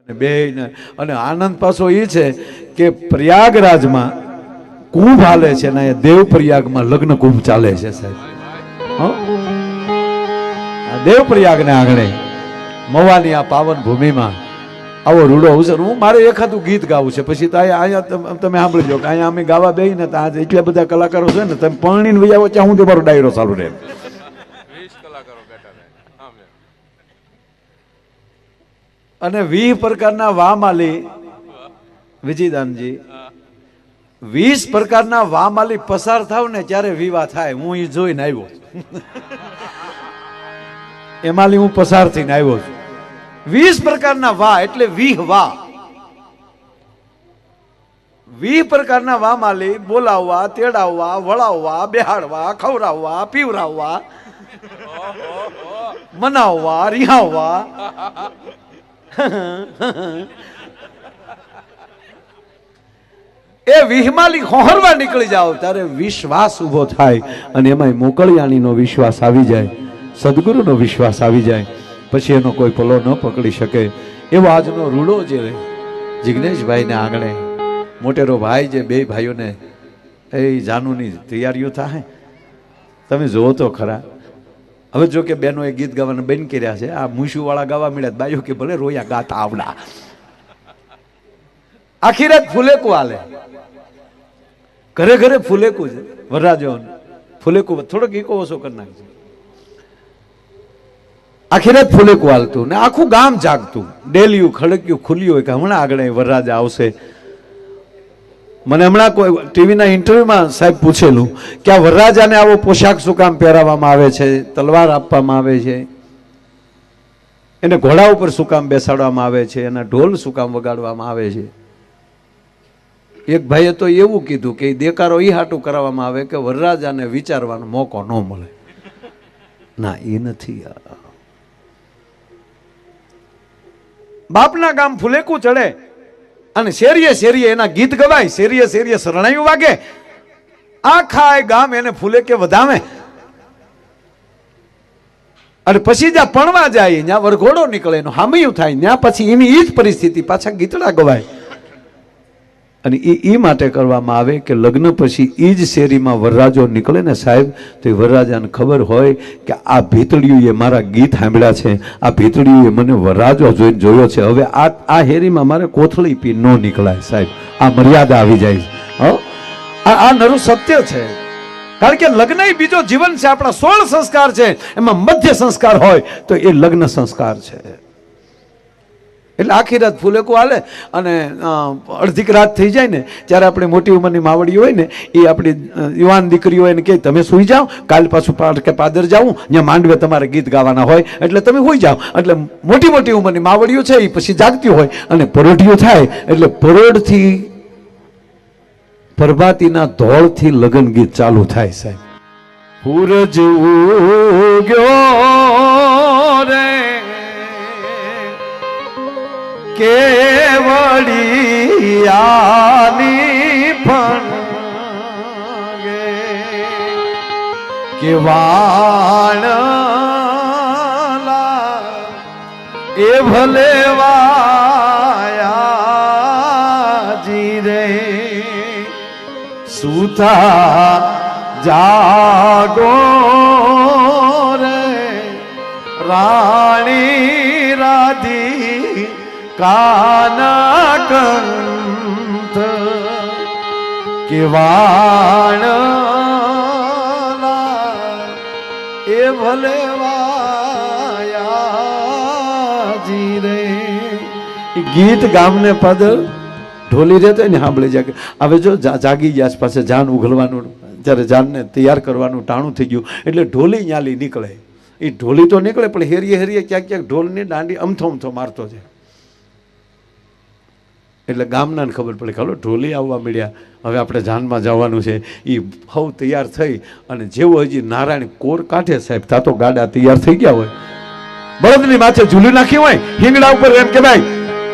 બે અને આનંદ પાછો એ છે કે પ્રયાગરાજમાં કુંભ હાલે છે ને દેવ પ્રયાગમાં લગ્ન કુંભ ચાલે છે સાહેબ. દેવ પ્રયાગ ને આંગણે મવાની આ પાવન ભૂમિમાં આવો રૂડો અવસર. હું મારે એકાદું ગીત ગાવું છે પછી તો અહીંયા તમે સાંભળી લો કે અહીંયા અમે ગાવા બે ને ત્યાં એટલા બધા કલાકારો છે ને તમે પરણીને વહી આવો ત્યાં હું તમારો ડાયરો ચાલુ રહે. અને 20 પ્રકારના વામાલી વિજયદાનજી 20 પ્રકારના વામાલી પસાર થાવ ને ત્યારે વિવાહ થાય. હું એ જોઈને આવ્યો એમાંલી હું પસાર થઈને આવ્યો છું. 20 પ્રકારના વા એટલે 20 વા 20 પ્રકારના વામાલી બોલાવવા, તેડાવવા, વળાવવા, બેહાડવા, ખવડાવવા, પીવરાવવા, મનાવવા, રિહાવવા. એ વિહમાલી હોહરવા નીકળી જાવ ત્યારે વિશ્વાસ ઉભો થાય અને એમાં મોકળિયાણીનો વિશ્વાસ આવી જાય, સદગુરુનો વિશ્વાસ આવી જાય, પછી એનો કોઈ પલો ન પકડી શકે. એવો આજનો રૂડો જે જિગ્નેશભાઈ ને આંગણે મોટેરો ભાઈ જે બે ભાઈઓને એ જાનુની તૈયારીઓ થાય તમે જોવો તો ખરા. હવે જો કે બેનો એ ગીત ગાવાના બેન કર્યા છે, આ મૂછું વાળા ગાવા મળ્યા, બાઈઓ કે ભલે રોયા ગાતા આવડા. આખી રાત ફૂલેકું હાલે, ઘરે ઘરે ફૂલેકું છે. વરરાજો ફૂલેકું થોડોક ઈકો ઓછો કરી નાખજો. આખી રાત ફૂલેકું હાલતું ને આખું ગામ જાગતું, ડેલિયું ખડક્યું ખુલ્યું હોય કે હમણાં આગળ વરરાજા આવશે. મને હમણાં કોઈ ટીવીના ઇન્ટરવ્યુમાં સાહેબ પૂછેલું કે આ વરરાજાને આવો પોશાક શું કામ પહેરાવવામાં આવે છે, તલવાર આપવામાં આવે છે, એને ઘોડા ઉપર શું કામ બેસાડવામાં આવે છે, એના ઢોલ શું કામ વગાડવામાં આવે છે. એક ભાઈએ તો એવું કીધું કે દેકારો એ હાટું કરાવવામાં આવે કે વરરાજાને વિચારવાનો મોકો ન મળે. ના, એ નથી. બાપના ગામ ફુલેકું ચડે અને શેરીએ શેરીએ એના ગીત ગવાય, શેરીએ શેરીએ શરણાઈઓ વાગે, આખા ગામ એને ફુલેકે વધાવે. અને પછી જ્યાં પણવા જાય ત્યાં વરઘોડો નીકળે, એનું હામયું થાય, ત્યાં પછી એની એ જ પરિસ્થિતિ પાછા ગીતડા ગવાય. અને એ માટે કરવામાં આવે કે લગ્ન પછી એ જ શેરીમાં વરરાજો નીકળે ને સાહેબ, તો એ વરરાજાને ખબર હોય કે આ ભીતળીઓએ મારા ગીત સાંભળ્યા છે, આ ભીતળીઓએ મને વરરાજો જોઈને જોયો છે, હવે આ હેરીમાં મારે કોથળી પી ન નીકળાય સાહેબ. આ મર્યાદા આવી જાય. આ નરું સત્ય છે. કારણ કે લગ્ન એ બીજો જીવન છે. આપણા 16 સંસ્કાર છે, એમાં મધ્ય સંસ્કાર હોય તો એ લગ્ન સંસ્કાર છે. એટલે આખી રાત ફૂલેકું હાલે અને અડધીક રાત થઈ જાય ને ત્યારે આપણે મોટી ઉંમરની માવડી હોય ને એ આપણી યુવાન દીકરીઓ એને કહે તમે સૂઈ જાઓ, કાલ પાછું પાદર જાઉં, ત્યાં માંડવે તમારે ગીત ગાવાના હોય એટલે તમે સૂઈ જાઓ. એટલે મોટી મોટી ઉંમરની માવડીઓ છે એ પછી જાગતી હોય અને પરોઢિયો થાય એટલે પરોઢથી પ્રભાતીના ધોળથી લગ્ન ગીત ચાલુ થાય સાહેબ. સૂરજ ઉગ્યો રે કેવડિયાની ફણગે કે વાણલા એ ભલે વાયાજી રે સુતા જાગો રે રાણી રાધી કાના કંથ કે વાણલા એ ભલે વાયાજી રે. ગીત ગામને પદ ઢોલી રહેતો ને સાંભળી જાય. હવે જો જાગી ગયા પાસે જાન ઉઘલવાનું, જ્યારે જાનને તૈયાર કરવાનું ટાણું થઈ ગયું એટલે ઢોલી ન્યાલી નીકળે. એ ઢોલી તો નીકળે પણ હેરીએ હેરીએ ક્યાંક ક્યાંક ઢોલની દાંડી અમથો અમથો મારતો છે. એટલે ગામનાને ખબર પડે કે ઢોલી આવવા મળ્યા, હવે આપણે જાનમાં જવાનું છે. એ હવ તૈયાર થઈ અને જેવો હજી નારાયણ કોર કાઢે સાહેબ તા તો ગાડા તૈયાર થઈ ગયા હોય, બળદની માથે ઝૂલી નાખી હોય, હિંગડા ઉપર એમ કે ભાઈ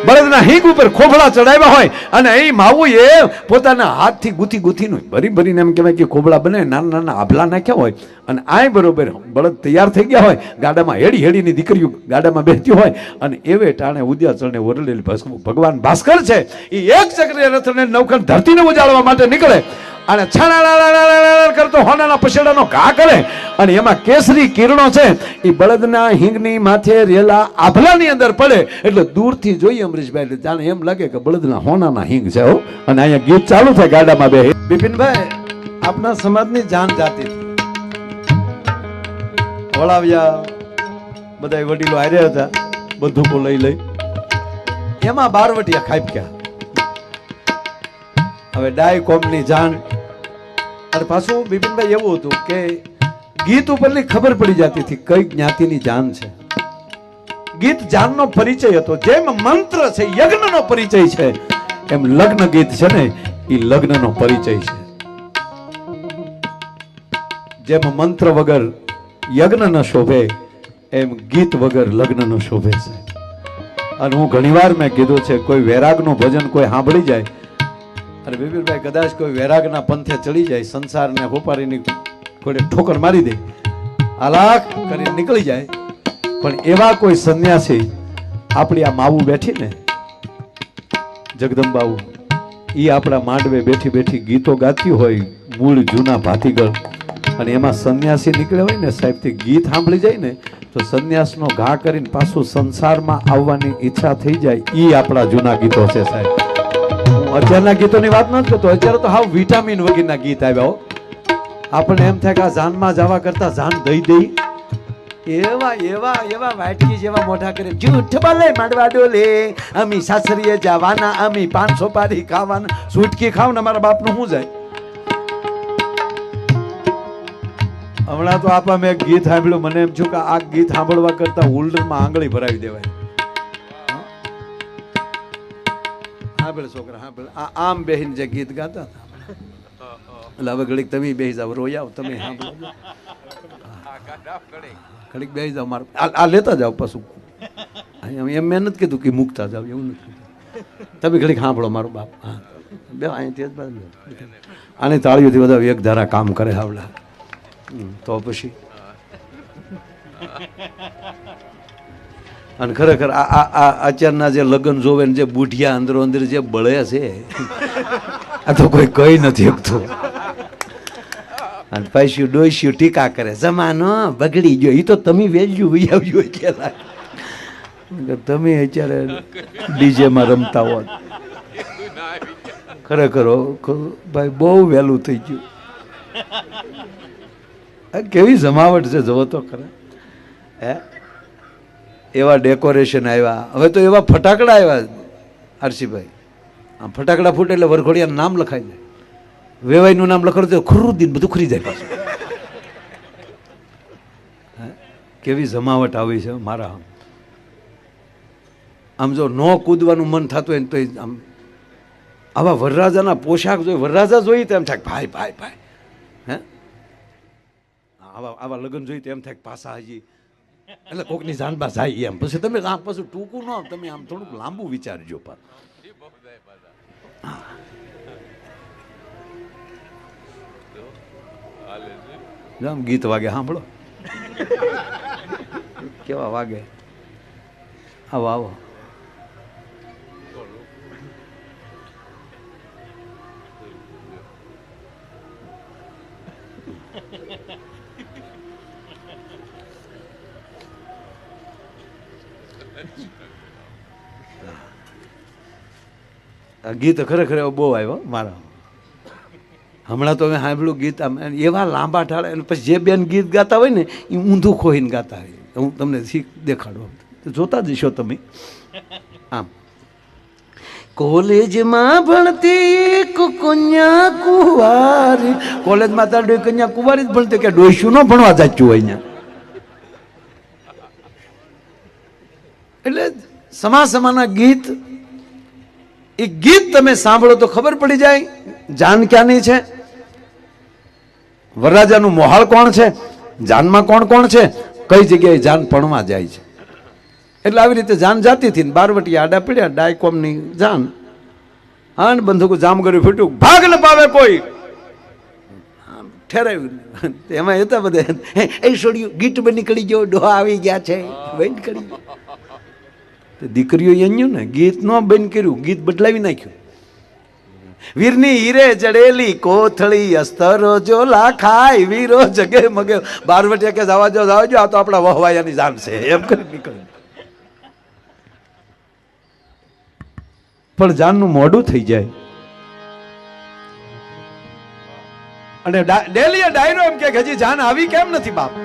બળદના હિંગ ઉપર ખોભળા ચડાવ્યા હોય અને એ માવું એ પોતાના હાથથી ગુથી ગુથીનું ભરી ભરીને એમ કહેવાય કે ખોભળા બને નાના નાના આભલા નાખ્યા હોય અને આ બરોબર બળદ તૈયાર થઈ ગયા હોય ગાડામાં હેડી હેડીની દીકરીઓ ગાડામાં બેસતી હોય અને એવે ટાણે ઉદ્યાચળને ઓરલેલી ભગવાન ભાસ્કર છે એ એક ચક્રીય રથને નવખંડ ધરતીને ઉજાડવા માટે નીકળે અને છાણા કરતો હોનાના પછેડાનો ઘા કરે અને એમાં કેસરી કિરણો છે એ બળદના હિંગની માથે રેલા આભલાની અંદર પડે એટલે દૂરથી જોઈએ અમરીશભાઈ એટલે જાણે એમ લાગે કે બળદના હોનાના હિંગ છે હો. અને અહીંયા ગીત ચાલુ થાય ગાડામાં બે. બિપિનભાઈ આપના સમાજની જાન જાતિ વળાવ્યા બધા વડીલો હારે હતા બંદૂકો લઈ લઈ એમાં બારવટિયા ખાપ્યા. હવે ડાય કોમની જાન અને પાછું બિપિનભાઈ એવું હતું કે ગીત ઉપરની ખબર પડી જતી હતી કઈ જ્ઞાતિની જાન છે. ગીત જાનનો પરિચય હતો. જેમ મંત્ર છે યજ્ઞનો પરિચય છે એમ લગ્ન ગીત છે ને એ લગ્નનો પરિચય છે. જેમ મંત્ર વગર યજ્ઞ ન શોભે એમ ગીત વગર લગ્ન ન શોભે છે. અને હું ઘણીવાર મેં કીધું છે કોઈ વૈરાગનું ભજન કોઈ સાંભળી જાય અને બિપિનભાઈ કદાચ કોઈ વૈરાગના પંથે ચડી જાય સંસારને હોપારીની કોઈ ઠોકર મારી દે હાલાક કરીને નીકળી જાય પણ એવા કોઈ સંન્યાસી આપણી આ માવું બેઠી ને જગદંબાવું એ આપણા માંડવે બેઠી બેઠી ગીતો ગાતી હોય મૂળ જૂના ભાતીગળ અને એમાં સંન્યાસી નીકળે હોય ને સાહેબ તે ગીત સાંભળી જાય ને તો સંન્યાસનો ઘા કરીને પાછું સંસારમાં આવવાની ઈચ્છા થઈ જાય એ આપણા જૂના ગીતો છે સાહેબ. અત્યારના ગીતોની વાત નથી કરતો. અત્યારે તો હાવ વિટામિન વગેરેના ગીત આવ્યા હો. આપણને એમ થાય કે આ જાનમાં જવા કરતા જાન દઈ દઈ એવા એવા એવા વાટકી જેવા મોઢા કરે જૂઠ બોલે માંડવા ડોલે અમી સાસરીએ જવાના અમી 500 પારી ખાવાના સુટકી ખાવ ને મારા બાપનું શું જાય. હમણાં તો આપા મેં એક ગીત સાંભળ્યું મને એમ છું કે આ ગીત સાંભળવા કરતા હોલ્ડરમાં આંગળી ભરાવી દેવાય. છોકરા હા આમ બેહીને જે ગીત ગાતા એટલે હવે ઘડીક તમે બેસી જાવ રોઈ આવ તમે ઘડીક બેસી જાવ મારું આ લેતા જાવ પાછું એમ મેં નથી કીધું કે મૂકતા જાવ એવું નથી કીધું. તમે ઘડીક સાંભળો મારું બાપ હા બે અહીંથી જ બાજુ આની તાળીઓથી બધા એક ધારા કામ કરે આવડા તો પછી અને ખરેખર આ અત્યારના જે લગ્ન જોવે ને જે બુઢિયા અંદરો અંદર જે બળે છે આ તો કોઈ કહી નથી શકતું. અને પૈસું ડોસ્યું ટીકા કરે જમાનો બગડી ગયો એ તો તમે વેલ્યુ આવ્યું અત્યારે તમે અત્યારે ડીજેમાં રમતા હોત. ખરેખર ભાઈ બહુ વહેલું થઈ ગયું. કેવી જમાવટ છે જવો તો ખરા હે. એવા ડેકોરેશન આવ્યા હવે તો એવા ફટાકડા આવ્યા આરસીભાઈ. આમ ફટાકડા ફૂટે એટલે વરઘોડિયાનું નામ લખાઈ જાય વેવાઈનું નામ લખાડું તો ખરું દિન બધું ખરી જાય પાછું. કેવી જમાવટ આવી છે મારા. આમ જો ન કૂદવાનું મન થતું હોય ને તો આમ આવા વરરાજાના પોશાક જોઈ વરરાજા જોઈએ તો એમ થાય ભાઈ ભાઈ ભાઈ હે આવા લગ્ન જોઈએ તો એમ થાય પાછા હજી એટલે કોકની જાનબા જાય એમ પછી તમે આમ પાછું ટૂંકું ન તમે આમ થોડુંક લાંબુ વિચારજો પણ આમ ગીત વાગે સાંભળો કેવા વાગે આવો આવો ગીત ખરેખર બહુ આવ્યો મારા. હમણાં તો મેં સાંભળ્યું ગીત એવા લાંબા ઠાળા એટલે પછી જે બેન ગીત ગાતા હોય ને એ ઊંધું ખોઈને ગાતા હોય. હું તમને શીખ દેખાડું જોતા જશો તમે. આમ કોલેજમાં ભણતી એક કન્યા કુંવારી કોલેજમાં તાર કન્યા કુંવારી જ ભણતી કે ડોસ્યું ન ભણવા જાચ્યું હોય અહીંયા. એટલે સમા સમાના ગીત એ ગીત તમે સાંભળો તો ખબર પડી જાય જાન ક્યાંની છે, વરરાજાનું મોહાળ કોણ છે, જાનમાં કોણ કોણ છે, કઈ જગ્યાએ જાન પણવા જાય છે. એટલે આવી રીતે જાન જાતી હતી ને બારવટી આડા પડ્યા ડાયકોમની જાન હા ને બંદૂક જામ કર્યું ફૂટ્યું ભાગ ન પાવે કોઈ ઠેરાવ્યું એમાં હતા બધા એ છોડ્યું ગીત બની નીકળી ગયો ડોહા આવી ગયા છે બંધ કરી દીકરીઓ એન્યું ને ગીત ન બંધ કર્યું ગીત બદલાવી નાખ્યું વીરની હીરે જડેલી કોથળી અસ્તરો જોલા ખાય વીરો જગે મગે બારવટિયા કે જવા જો આ તો આપણા વહવાયાની જાન છે એમ કરી નીકળ્યું પણ જાનનું મોડું થઈ જાય અને ડેલી ડાયરો એમ કે હજી જાન આવી કેમ નથી બાપ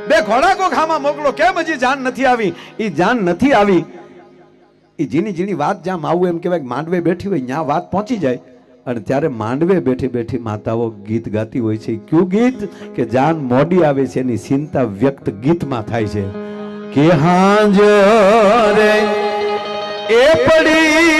બે ઘોડાકો ખામાં મોકલો કેમ હજી જાન નથી આવી એ જાન નથી આવી એ જીની જીની વાત જ્યાં આવું એમ કહેવાય માંડવે બેઠી હોય ત્યાં વાત પહોંચી જાય અને ત્યારે માંડવે બેઠી બેઠી માતાઓ ગીત ગાતી હોય છે કયું ગીત કે જાન મોડી આવે છે એની ચિંતા વ્યક્ત ગીતમાં થાય છે કે હાંજ રે એ પડીને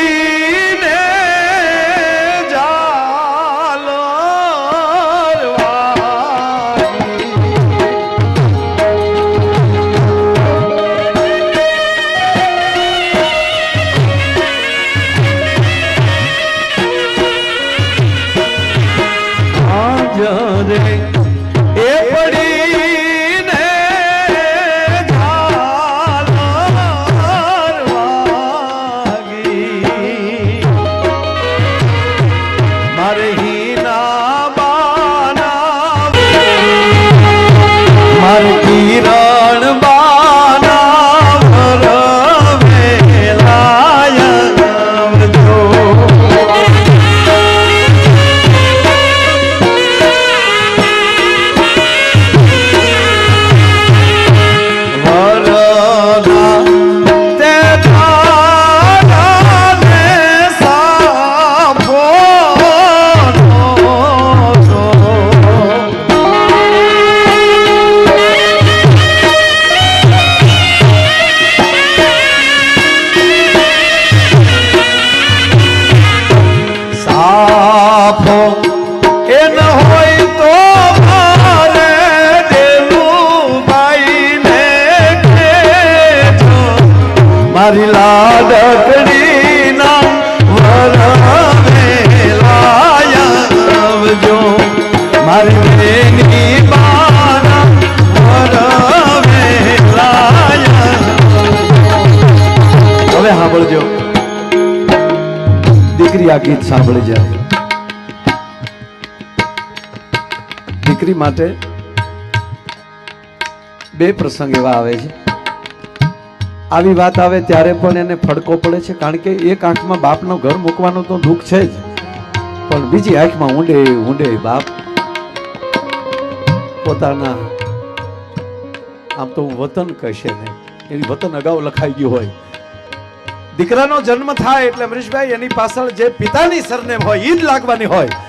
મારી લાડકડી ના વરવેલાયવજો મારી બેની બાના વરવેલાય હવે સાંભળજો દીકરી આ ગીત સાંભળી જાય દીકરી માટે બે પ્રસંગ એવા આવે છે આવી વાત આવે ત્યારે પણ એને ફડકો પડે છે કારણ કે એક આંખમાં બાપનો ઘર મૂકવાનું તો દુઃખ છે જ પણ બીજી આંખમાં ઊંડે ઊંડે બાપ પોતાના આમ તો વતન કહેશે ને એની વતન અગાઉ લખાઈ ગયું હોય દીકરાનો જન્મ થાય એટલે અમરીશભાઈ એની પાછળ જે પિતાની સરનેમ હોય એ જ લાગવાની હોય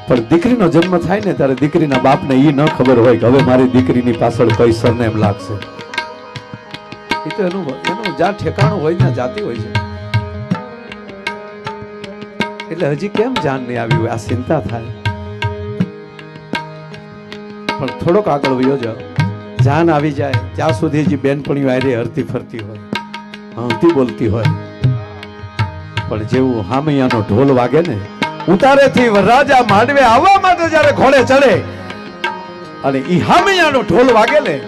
પણ દીકરીનો જન્મ થાય ને ત્યારે દીકરીના બાપને એ ન ખબર હોય કે હવે મારી દીકરીની પાછળ કઈ સરનેમ લાગશે એ તો એનું જ્યાં ઠેકાણું હોય ત્યાં જાતી હોય છે એટલે હજી કેમ જાન નહીં આવી હોય આ ચિંતા થાય પણ થોડોક આગળ વયો જાઓ જાન આવી જાય ત્યાં સુધી હજી બેનપણીઓ આરે હરતી ફરતી હોય હંતી બોલતી હોય પણ જેવું હામૈયાનો ઢોલ વાગે ને ઉતારેથી વરરાજા માંડવે આવવા માટે જ્યારે ઘોડે ચડે અને ઈ હામૈયાનો ઢોલ વાગે ને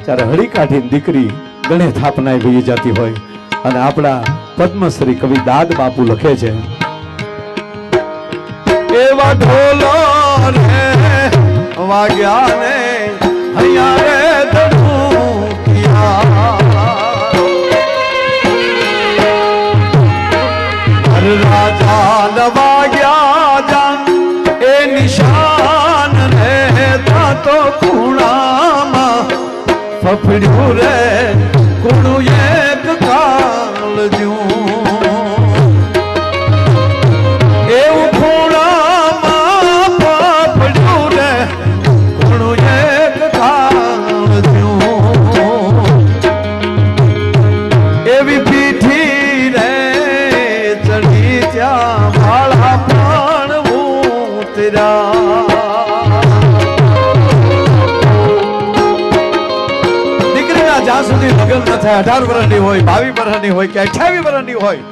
ત્યારે હળી કાઢીને દીકરી ગણે થાપનાય વહી જતી હોય અને આપણા પદ્મશ્રી કવિ દાદ બાપુ લખે છે એવા ઢોલો રે વાગ્યા ને હૈયા રે ધડુકિયા રાજા વાગ્યા જાન એ નિશાન રહેતા તો ખૂણામાં ફફડ્યું રે કુણું એક કાળજું એવું ખૂણામાં ફફડ્યું રે કુણું એક કાળજું એવી પીઠી રે ચડી ત્યાં ભાળા પણ ઉતર્યા જ્યાં સુધી લગ્ન એમ ન થાય 18 વર્ષની હોય, 22 વર્ષની હોય કે 28 વર્ષની હોય,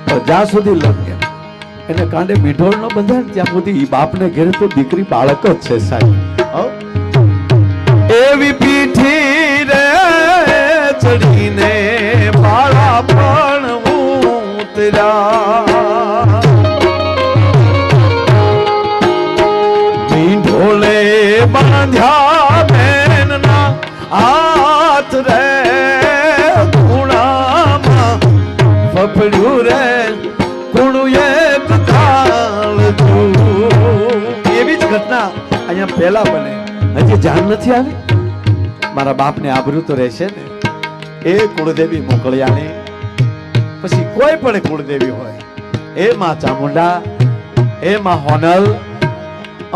તો જ્યાં સુધી લગ્ન એને કાંડે મીઠોળ ન બંધાય ત્યાં સુધી ઈ બાપને ઘેરે તો દીકરી બાળક જ છે સાહેબ। એવી પીઠી રે ચડીને બાળા પણ ઉતર્યા, મીઠોળે બાંધ્યા બેનના હાથ રે ખૂણામાં ફફડ્યું રે કુણું એક થાળ એવી જ ઘટના અહીંયા પહેલા બને, હજી જાણ નથી આવી। મારા બાપને આબરૂ તો રહેશે ને। એ કુળદેવી મોકળિયાની, પછી કોઈ પણ કુળદેવી હોય, એ માં ચામુંડા, એ માં હોનલ,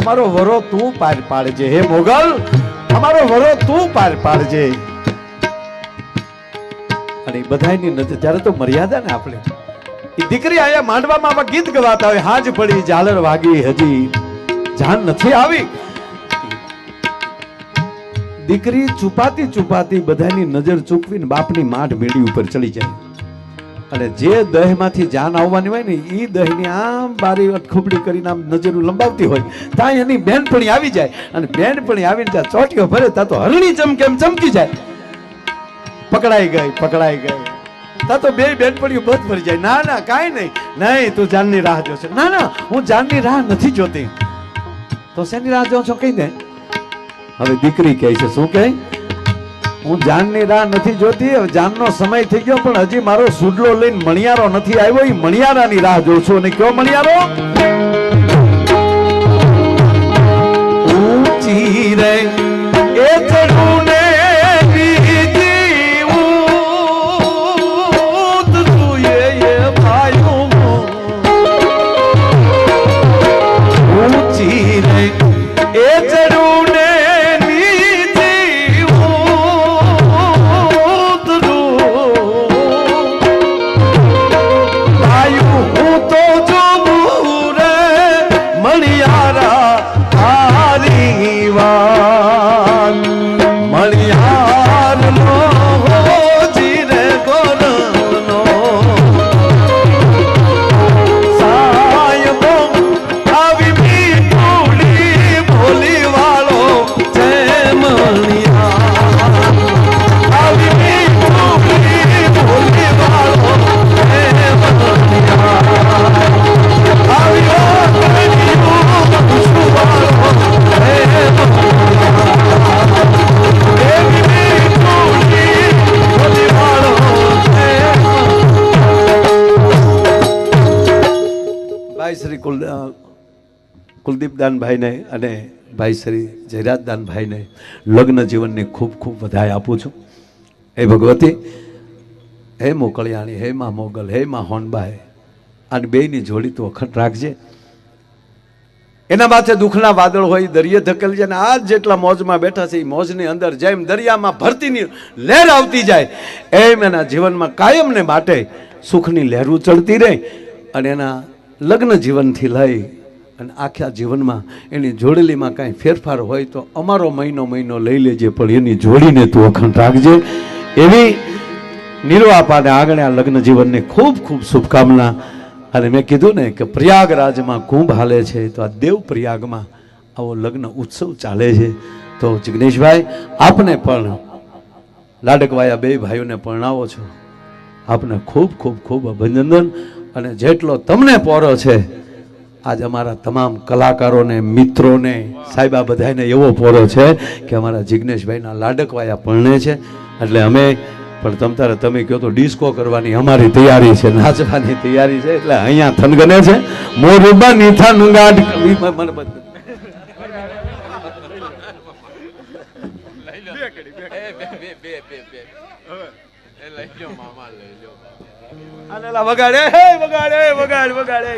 અમારો વરો તું પાર પાડજે, હે મોગલ અમારો વરો તું પાર પાડજે। અને બધાની નજર ત્યારે તો મર્યાદા ને આપણે એ દીકરી આયા માંડવામાં ગીત ગવાતા હોય, હાજ પડી ઝાલર વાગી હજી જાન નથી આવી। દીકરી છુપાતી છુપાતી બધાની નજર ચૂકવીને બાપની માઠ મેળી ઉપર ચડી જાય, અને જે દહેમાંથી જાન આવવાની હોય ને એ દહની આમ બારી અટખુબડી કરીને આમ નજર લંબાવતી હોય, ત્યાં એની બેનપણી આવી જાય, અને બેનપણી આવીને ત્યાં ચોટીઓ ભરે ત્યાં તો હરણી ચમકે એમ ચમકી જાય, પકડાઈ ગઈ પકડાઈ ગઈ, ત્યાં તો બે બેનપણીઓ બધ ભરી જાય। ના ના કાંઈ નહીં, નહીં તું જાનની રાહ જોશે। ના ના હું જાનની રાહ નથી જોતી। તો શેની રાહ જો છો કહી દે। હવે દીકરી કહે છે, શું કહે? હું જાનની રાહ નથી જોતી, હવે જાનનો સમય થઈ ગયો, પણ હજી મારો સુડલો લઈને મણિયારો નથી આવ્યો, એ મણિયારાની રાહ જોઉં છું। અને કયો મણિયારો? ઊંચી રે એ ચડું ને કુલદીપદાનભાઈને અને ભાઈ શ્રી જયરાજદાનભાઈને લગ્ન જીવનની ખૂબ ખૂબ વધાઈ આપું છું। હે ભગવતી, હે મોકળિયાણી, હે માં મોગલ, હે માં હોનબાઈ, અને બેયની જોડી તો અખંડ રાખજે। એના માથે દુઃખના વાદળ હોય, દરિયે ધકેલી જાય, આજ જેટલા મોજમાં બેઠા છે એ મોજની અંદર જેમ દરિયામાં ભરતીની લહેર આવતી જાય, એમ એના જીવનમાં કાયમને માટે સુખની લહેરું ચડતી રહે, અને એના લગ્ન જીવનથી લઈ અને આખા જીવનમાં એની જોડેલીમાં કાંઈ ફેરફાર હોય તો અમારો મહિનો લઈ લેજે, પણ એની જોડીને તું અખંડ રાખજે। એવી નિર્વાપાને આગળ આ લગ્ન જીવનની ખૂબ ખૂબ શુભકામના। અને મેં કીધું ને કે પ્રયાગરાજમાં કુંભ હાલે છે, તો આ દેવ પ્રયાગમાં આવો લગ્ન ઉત્સવ ચાલે છે। તો જિગ્નેશભાઈ, આપને પણ લાડકવાયા બે ભાઈઓને પરણાવો છો, આપને ખૂબ ખૂબ ખૂબ અભિનંદન। અને જેટલો તમને પોરો છે, આજ અમારા તમામ કલાકારોને, મિત્રોને, સાહેબા બધાને એવો પોરો છે કે અમારા જિગ્નેશભાઈના લાડકવાયા પરણે છે, એટલે અમે પણ તમતારે તમે કહો તો ડિસ્કો કરવાની અમારી તૈયારી છે, નાચવાની તૈયારી છે, એટલે અહીંયા થનગને છે મોરુબા નીથા નુંગાટ મને વગાડે વગાડે વગાડ વગાડે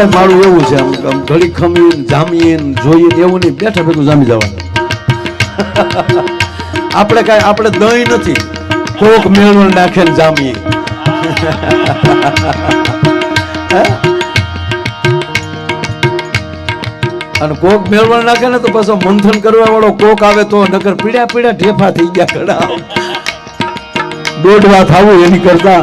સાહેબ મારું એવું છે આમ ઘડી ખમીને જામીને જોઈએ એવું નહીં, બેઠા ભેગું જામી જવાનું. આપણે દહીં નથી, કોક મેળવણ નાખે ને જામીએ. અને કોક મેળવણ નાખે ને તો પાછો મંથન કરવા વાળો કોક આવે તો નકર પીડા ઢેફા થઈ ગયા. દોઢવા થવું એની કરતા